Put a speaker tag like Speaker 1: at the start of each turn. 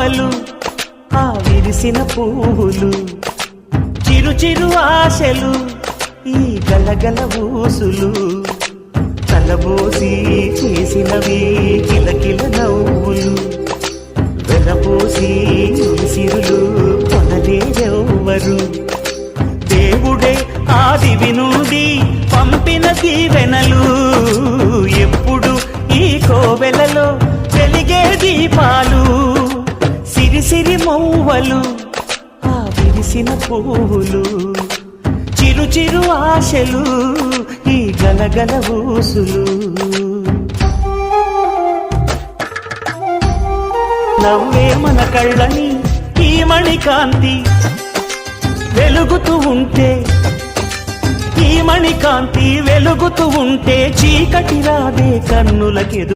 Speaker 1: మౌవలు ఆ విరిసిన పువ్వులు, చిరు చిరు ఆశలు ఈ గలగల ఊసులు, తలబోసి చేసినవి కిలకిల నవ్వులు, వెలపోసి సిరులు కొనలేరెవ్వరు. దేవుడే ఆదివి నుండి పంపిన దీవెనలు, ఎప్పుడు ఈ కోవెలలో వెలిగే దీపాలు. సిరిసిరి మౌవలు ఆ విరిసిన పువ్వులు, చిరు చిరు ఆశలు ఈ గలగల ఊసులు. నవ్వే మన కళ్ళని ఈ మణికాంతి వెలుగుతూ ఉంటే, ఈ మణికాంతి వెలుగుతూ ఉంటే చీకటి రాదే కన్నులకెదు.